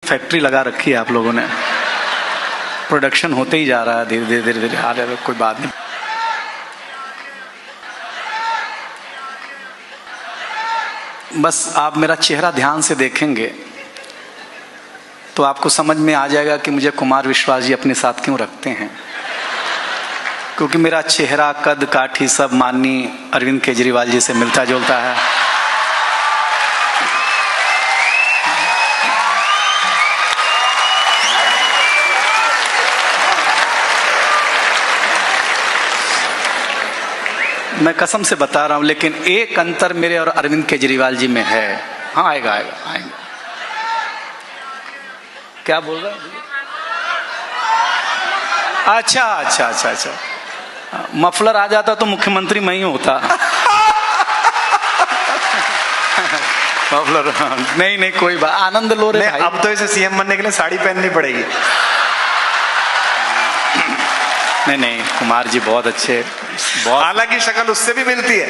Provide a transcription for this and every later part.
Factory लगा रखी है आप लोगों ने, प्रोडक्शन होते ही जा रहा है धीरे धीरे धीरे धीरे। आ रहा है, कोई बात नहीं। बस आप मेरा चेहरा ध्यान से देखेंगे तो आपको समझ में आ जाएगा कि मुझे कुमार विश्वास जी अपने साथ क्यों रखते हैं। क्योंकि मेरा चेहरा, कद काठी सब माननीय अरविंद केजरीवाल जी से मिलता जुलता है। मैं कसम से बता रहा हूं, लेकिन एक अंतर मेरे और अरविंद केजरीवाल जी में है। हाँ, आएगा आएगा आएगा। क्या बोल रहा है? अच्छा अच्छा अच्छा अच्छा, मफलर आ जाता तो मुख्यमंत्री मैं ही होता। मफलर नहीं नहीं, कोई बात, आनंद लो रे भाई। अब तो इसे सीएम बनने के लिए साड़ी पहननी पड़ेगी। नहीं नहीं, कुमार जी बहुत अच्छे, बहुत, हालांकि शक्ल उससे भी मिलती है।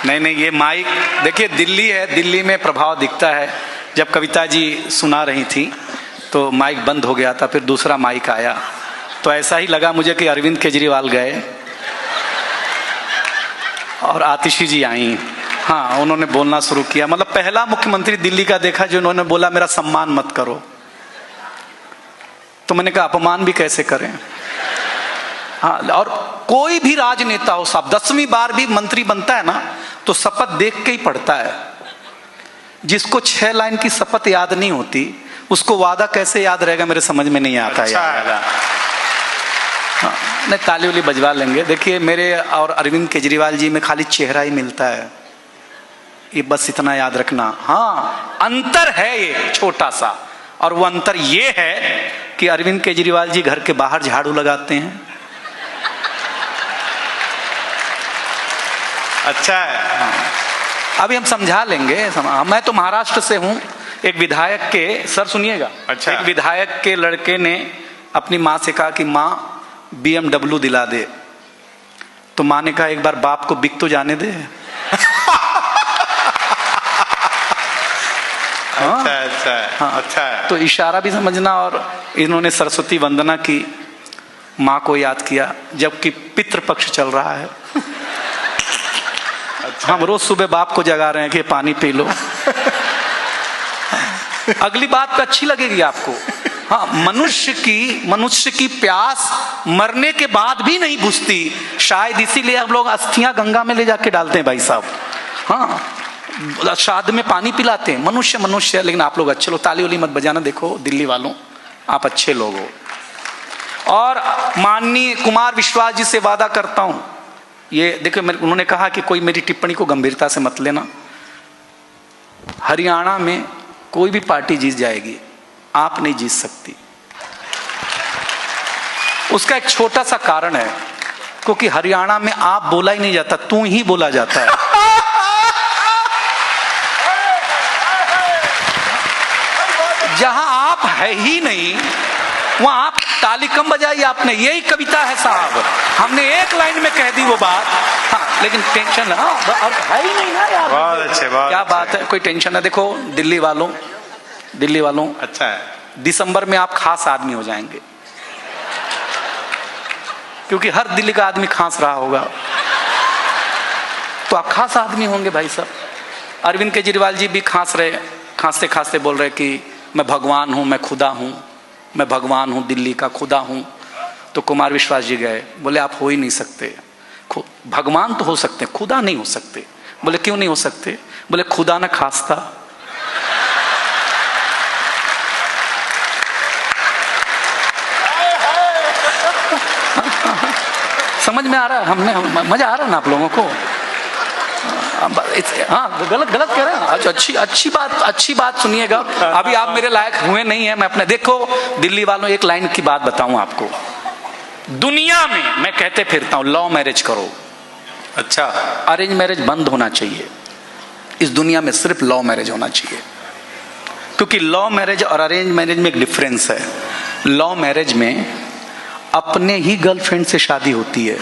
नहीं नहीं, ये माइक देखिए, दिल्ली है, दिल्ली में प्रभाव दिखता है। जब कविता जी सुना रही थी तो माइक बंद हो गया था, फिर दूसरा माइक आया तो ऐसा ही लगा मुझे कि अरविंद केजरीवाल गए और आतिशी जी आई। हाँ, उन्होंने बोलना शुरू किया। मतलब पहला मुख्यमंत्री दिल्ली का देखा जो उन्होंने बोला मेरा सम्मान मत करो। तो मैंने कहा अपमान भी कैसे करें। हाँ, और कोई भी राजनेता हो साहब, 10वीं बार भी मंत्री बनता है ना तो शपथ देख के ही पढ़ता है। जिसको 6 लाइन की शपथ याद नहीं होती उसको वादा कैसे याद रहेगा, मेरे समझ में नहीं आता। अच्छा। हाँ, नहीं, ताली उली बजवा लेंगे। देखिए, मेरे और अरविंद केजरीवाल जी में खाली चेहरा ही मिलता है, ये बस इतना याद रखना। हाँ, अंतर है ये छोटा सा, और वो अंतर ये है कि अरविंद केजरीवाल जी घर के बाहर झाड़ू लगाते हैं। अच्छा है। हाँ, अभी हम समझा लेंगे। मैं तो महाराष्ट्र से हूं। एक विधायक के, सर सुनिएगा, अच्छा। एक विधायक के लड़के ने अपनी माँ से कहा कि माँ BMW दिला दे। तो माँ ने कहा एक बार बाप को बिक तो जाने दे। अच्छा अच्छा हाँ, अच्छा है। तो इशारा भी समझना। और इन्होंने सरस्वती वंदना की, माँ को याद किया, जबकि पितृपक्ष चल रहा है। अच्छा। हम रोज सुबह बाप को जगा रहे हैं कि पानी पी लो। अगली बात पे अच्छी लगेगी आपको। हाँ, मनुष्य की प्यास मरने के बाद भी नहीं बुझती, शायद इसीलिए हम लोग अस्थियां गंगा में ले जाके डालते हैं भाई साहब। हाँ, श्राद्ध में पानी पिलाते हैं। मनुष्य, लेकिन आप लोग अच्छे लोग, ताली उली मत बजाना। देखो दिल्ली वालों, आप अच्छे लोग हो। और माननीय कुमार विश्वास जी से वादा करता हूं, ये देखो, उन्होंने कहा कि कोई मेरी टिप्पणी को गंभीरता से मत लेना। हरियाणा में कोई भी पार्टी जीत जाएगी, आप नहीं जीत सकती। उसका एक छोटा सा कारण है, क्योंकि हरियाणा में आप बोला ही नहीं जाता, तू ही बोला जाता है। जहां आप है ही नहीं वहां आप ताली कम बजाई आपने। यही कविता है साहब, हमने एक लाइन में कह दी वो बात। हाँ, लेकिन टेंशन है ही नहीं ना यार। बहुत अच्छे, बहुत क्या अच्छे। बात है, कोई टेंशन है। देखो दिल्ली वालों, अच्छा है। दिसंबर में आप खास आदमी हो जाएंगे, क्योंकि हर दिल्ली का आदमी खांस रहा होगा, तो आप खास आदमी होंगे भाई साहब। अरविंद केजरीवाल जी भी खांस रहे, खांसते खांसते बोल रहे कि मैं भगवान हूं, मैं खुदा हूं, मैं भगवान हूं, दिल्ली का खुदा हूं। तो कुमार विश्वास जी गए, बोले आप हो ही नहीं सकते। भगवान तो हो सकते, खुदा नहीं हो सकते। बोले क्यों नहीं हो सकते? बोले खुदा ना खास्ता। समझ में आ रहा है? मजा आ रहा है ना आप लोगों को? हाँ, गलत कह रहे हैं। अच्छी बात सुनिएगा। अभी आप मेरे लायक हुए नहीं है। मैं अपने, देखो दिल्ली वालों, एक लाइन की बात बताऊं आपको। दुनिया में मैं कहते फिरता हूं लव मैरिज करो। अच्छा, अरेंज मैरिज बंद होना चाहिए। इस दुनिया में सिर्फ लव मैरिज होना चाहिए, क्योंकि लव मैरिज और अरेंज मैरिज में एक डिफरेंस है। लव मैरिज में अपने ही गर्लफ्रेंड से शादी होती है।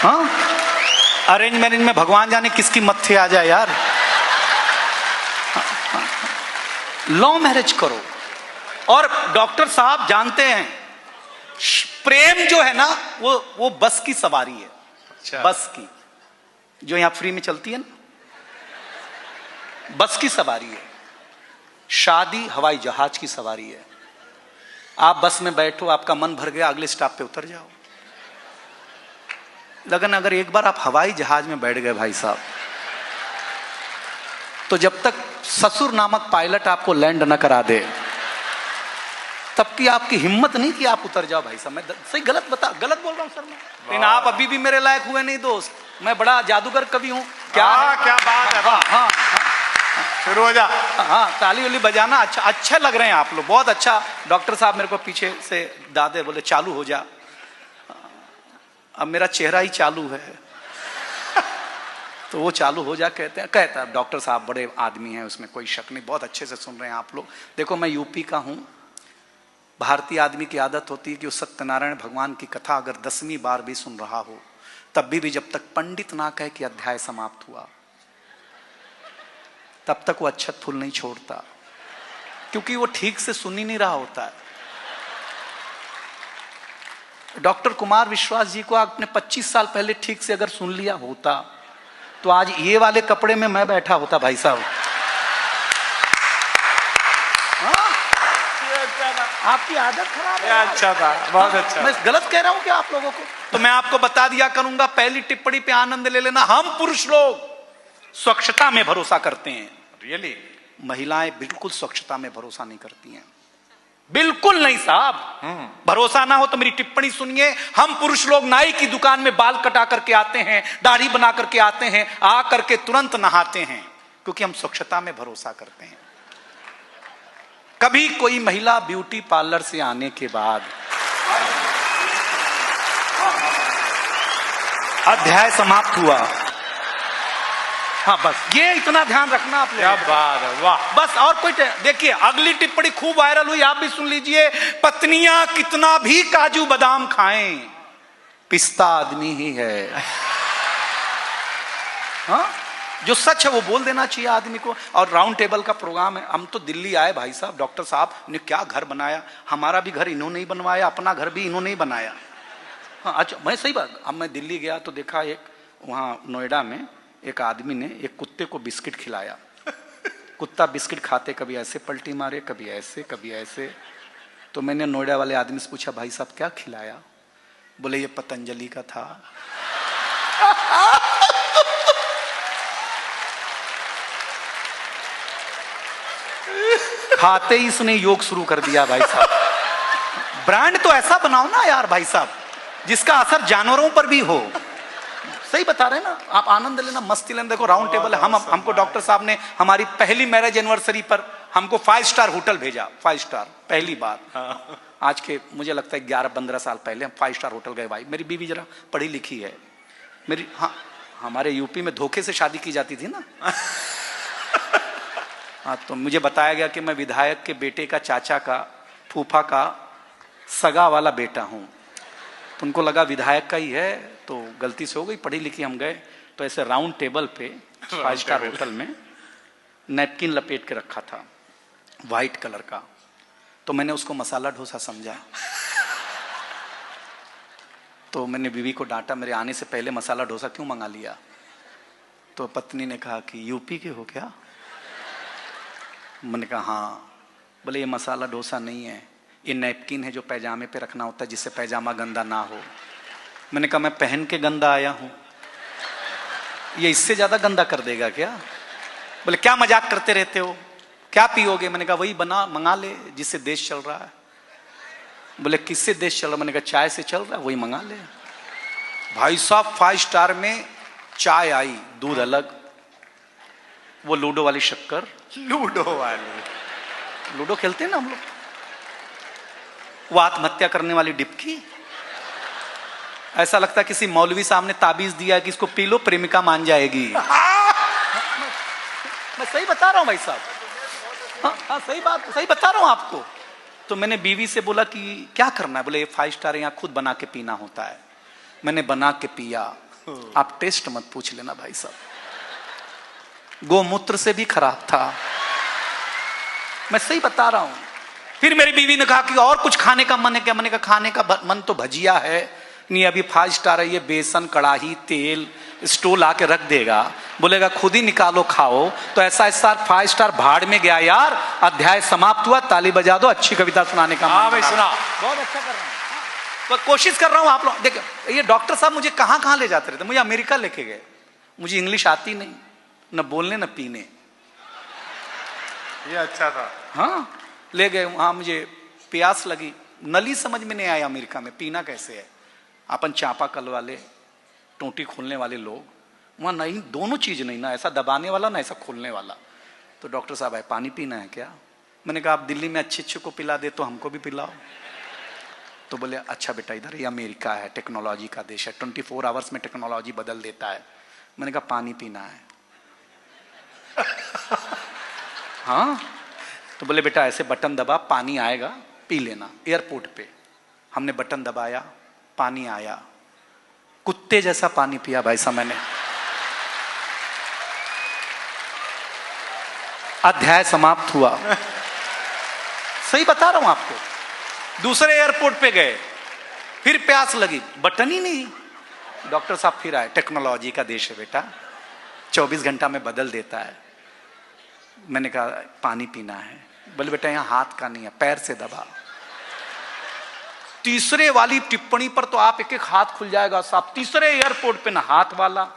हाँ, अरेंज मैरिज में भगवान जाने किसकी मत्थे आ जाए यार। लव मैरिज करो। और डॉक्टर साहब जानते हैं, प्रेम जो है ना वो बस की सवारी है। अच्छा। बस की जो यहां फ्री में चलती है ना, बस की सवारी है। शादी हवाई जहाज की सवारी है। आप बस में बैठो, आपका मन भर गया, अगले स्टॉप पे उतर जाओ। लेकिन अगर एक बार आप हवाई जहाज में बैठ गए भाई साहब, तो जब तक ससुर नामक पायलट आपको लैंड न करा दे, तब की आपकी हिम्मत नहीं कि आप उतर जाओ भाई साहब। मैं सही गलत बोल रहा हूं सर मैं, लेकिन आप अभी भी मेरे लायक हुए नहीं दोस्त। मैं बड़ा जादूगर कवि हूं। क्या बात है। हाँ, शुरू हो जा। हाँ, ताली उली बजाना अच्छे लग रहे हैं आप लोग, बहुत अच्छा। डॉक्टर साहब मेरे को पीछे से दादे बोले चालू हो जा। अब मेरा चेहरा ही चालू है तो वो चालू हो जा कहता है। डॉक्टर साहब बड़े आदमी हैं, उसमें कोई शक नहीं, बहुत अच्छे से सुन रहे हैं आप लोग। देखो मैं यूपी का हूं। भारतीय आदमी की आदत होती है कि वो सत्यनारायण भगवान की कथा अगर 10वीं बार भी सुन रहा हो, तब भी जब तक पंडित ना कहे कि अध्याय समाप्त हुआ, तब तक वो अक्षत फूल नहीं छोड़ता, क्योंकि वो ठीक से सुन ही नहीं रहा होता है। डॉक्टर कुमार विश्वास जी को आपने 25 साल पहले ठीक से अगर सुन लिया होता, तो आज ये वाले कपड़े में मैं बैठा होता भाई साहब। आपकी आदत खराब है। अच्छा था, बहुत अच्छा। मैं गलत कह रहा हूं क्या आप लोगों को? तो मैं आपको बता दिया करूंगा, पहली टिप्पणी पे आनंद ले लेना। हम पुरुष लोग स्वच्छता में भरोसा करते हैं। रियली? महिलाएं बिल्कुल स्वच्छता में भरोसा नहीं करती हैं, बिल्कुल नहीं साहब। भरोसा ना हो तो मेरी टिप्पणी सुनिए। हम पुरुष लोग नाई की दुकान में बाल कटा करके आते हैं, दाढ़ी बना करके आते हैं, आ करके तुरंत नहाते हैं, क्योंकि हम स्वच्छता में भरोसा करते हैं। कभी कोई महिला ब्यूटी पार्लर से आने के बाद अध्याय समाप्त हुआ, हाँ बस ये इतना ध्यान रखना आप लोग। क्या बात है, वाह। बस और कोई देखिए, अगली टिप्पणी खूब वायरल हुई, आप भी सुन लीजिए। पत्नियां कितना भी काजू बादाम खाएं, पिस्ता आदमी ही है। हाँ, जो सच है वो बोल देना चाहिए आदमी को। और राउंड टेबल का प्रोग्राम है, हम तो दिल्ली आए भाई साहब, डॉक्टर साहब ने क्या घर बनाया। हमारा भी घर इन्होंने ही बनवाया, अपना घर भी इन्होंने ही बनाया। हाँ अच्छा, मैं सही बात। अब मैं दिल्ली गया तो देखा, एक वहां नोएडा में एक आदमी ने एक कुत्ते को बिस्किट खिलाया। कुत्ता बिस्किट खाते कभी ऐसे पलटी मारे, कभी ऐसे, कभी ऐसे। तो मैंने नोएडा वाले आदमी से पूछा, भाई साहब क्या खिलाया? बोले ये पतंजलि का था। खाते ही इसने योग शुरू कर दिया भाई साहब। ब्रांड तो ऐसा बनाओ ना यार भाई साहब, जिसका असर जानवरों पर भी हो। सही बता रहे हैं ना आप, आनंद लेना, मस्ती लेना। देखो राउंड टेबल है, हमको डॉक्टर साहब ने हमारी पहली मैरिज एनिवर्सरी पर हमको 5 स्टार होटल भेजा। 5 स्टार पहली बार। आज के मुझे लगता है 11-15 साल पहले हम 5 स्टार होटल गए। भाई मेरी बीवी जरा पढ़ी लिखी है मेरी। हाँ, हमारे यूपी में धोखे से शादी की जाती थी ना। हाँ, तो मुझे बताया गया कि मैं विधायक के बेटे का, चाचा का, फूफा का सगा वाला बेटा हूं। तो उनको लगा विधायक का ही है, तो गलती से हो गई। पढ़ी लिखी हम गए तो ऐसे राउंड टेबल पे 5 स्टार होटल में नैपकिन लपेट के रखा था व्हाइट कलर का। तो मैंने उसको मसाला डोसा समझा। तो मैंने बीवी को डांटा, मेरे आने से पहले मसाला डोसा क्यों मंगा लिया? तो पत्नी ने कहा कि यूपी के हो क्या? मैंने कहा हाँ। बोले ये मसाला डोसा नहीं है, ये नैपकिन है जो पैजामे पे रखना होता है, जिससे पैजामा गंदा ना हो। मैंने कहा मैं पहन के गंदा आया हूं, ये इससे ज्यादा गंदा कर देगा क्या? बोले क्या मजाक करते रहते हो, क्या पियोगे? मैंने कहा वही बना मंगा ले जिससे देश चल रहा है। बोले किससे देश चल रहा? मैंने कहा चाय से चल रहा है, वही मंगा ले। भाई साहब 5 स्टार में चाय आई, दूध अलग, वो लूडो वाली शक्कर। लूडो खेलते हैं ना हम लोग, वो आत्महत्या करने वाली डिपकी। ऐसा लगता है किसी मौलवी साहब ने ताबीज दिया है कि इसको पी लो प्रेमिका मान जाएगी। मैं सही बता रहा हूं भाई साहब। हाँ सही बात, सही बता रहा हूं आपको। तो मैंने बीवी से बोला कि क्या करना है? बोले ये 5 स्टार यहाँ खुद बना के पीना होता है। मैंने बना के पिया, आप टेस्ट मत पूछ लेना भाई साहब, गोमूत्र से भी खराब था, मैं सही बता रहा हूं। फिर मेरी बीवी ने कहा कि और कुछ खाने का मन है क्या? मैंने कहा खाने का मन तो भजिया है, नहीं अभी 5 स्टार है, ये बेसन कड़ाही तेल स्टोव ला के रख देगा, बोलेगा खुद ही निकालो खाओ। तो ऐसा 5 स्टार भाड़ में गया यार। अध्याय समाप्त हुआ, ताली बजा दो, अच्छी कविता सुनाने का। हाँ भाई सुना, बहुत अच्छा कर रहा हूँ, तो कोशिश कर रहा हूँ। आप लोग देखो, ये डॉक्टर साहब मुझे कहाँ कहाँ ले जाते रहते, मुझे अमेरिका लेके गए, मुझे इंग्लिश आती नहीं, न बोलने न पीने। ये अच्छा था। हाँ ले गए वहां, मुझे प्यास लगी, नली समझ में नहीं आया अमेरिका में पीना कैसे है। अपन चापाकल वाले टोटी खोलने वाले लोग, वहां नहीं, दोनों चीज नहीं, ना ऐसा दबाने वाला ना ऐसा खोलने वाला। तो डॉक्टर साहब है पानी पीना है क्या? मैंने कहा आप दिल्ली में अच्छे अच्छे को पिला दे तो हमको भी पिलाओ। तो बोले अच्छा बेटा इधर ये अमेरिका है, टेक्नोलॉजी का देश है, 24 आवर्स में टेक्नोलॉजी बदल देता है। मैंने कहा पानी पीना है। हाँ, तो बोले बेटा ऐसे बटन दबा पानी आएगा पी लेना। एयरपोर्ट पे हमने बटन दबाया, पानी आया, कुत्ते जैसा पानी पिया भाई साहब मैंने। अध्याय समाप्त हुआ, सही बता रहा हूं आपको। दूसरे एयरपोर्ट पे गए, फिर प्यास लगी, बटन ही नहीं। डॉक्टर साहब फिर आए, टेक्नोलॉजी का देश है बेटा, 24 घंटा में बदल देता है। मैंने कहा पानी पीना है। बोले बेटा यहां हाथ का नहीं है, पैर से दबा। तीसरे वाली टिप्पणी पर तो आप एक एक हाथ खुल जाएगा साहब। तीसरे एयरपोर्ट पे ना हाथ वाला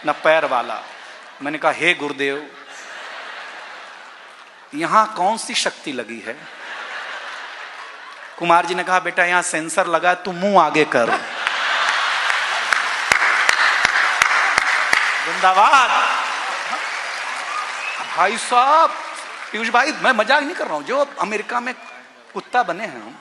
ना पैर वाला। मैंने कहा हे गुरुदेव यहां कौन सी शक्ति लगी है? कुमार जी ने कहा बेटा यहां सेंसर लगा है, तू मुंह आगे कर। जिंदाबाद। भाई साहब, पीयूष भाई मैं मजाक नहीं कर रहा हूं, जो अमेरिका में कुत्ता बने हैं हम,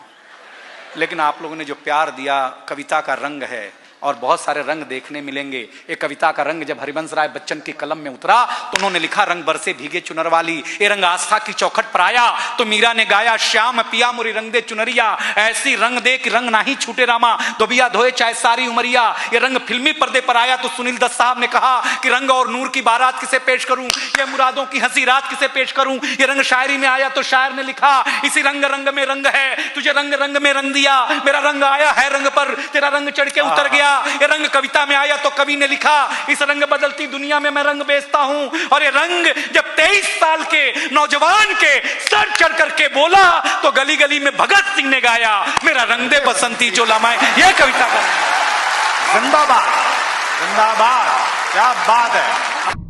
लेकिन आप लोगों ने जो प्यार दिया, कविता का रंग है और बहुत सारे रंग देखने मिलेंगे। एक कविता का रंग जब हरिवंश राय बच्चन की कलम में उतरा तो उन्होंने लिखा रंग बरसे भीगे चुनर वाली, ये रंग आस्था की चौखट पर आया तो मीरा ने गाया श्याम पिया मुरी रंग दे चुनरिया, ऐसी रंग दे कि रंग नाही छूटे रामा, धोबिया धोए चाहे सारी उमरिया। ये रंग फिल्मी पर्दे पर आया तो सुनील दत्त साहब ने कहा कि रंग और नूर की बारात किसे पेश करूं, ये मुरादों की हंसी रात किसे पेश करूं। ये रंग शायरी में आया तो शायर ने लिखा इसी रंग रंग में रंग है, तुझे रंग रंग में रंग दिया, मेरा रंग आया है रंग पर, तेरा रंग चढ़ के उतर गया। ये रंग कविता में आया तो कवि ने लिखा इस रंग बदलती दुनिया में मैं रंग बेचता हूं। और ये रंग जब 23 साल के नौजवान के सर चढ़ करके बोला तो गली गली में भगत सिंह ने गाया मेरा रंग दे बसंती जो लमाए। यह कविता का जिंदाबाद, जिंदाबाद, क्या बात है।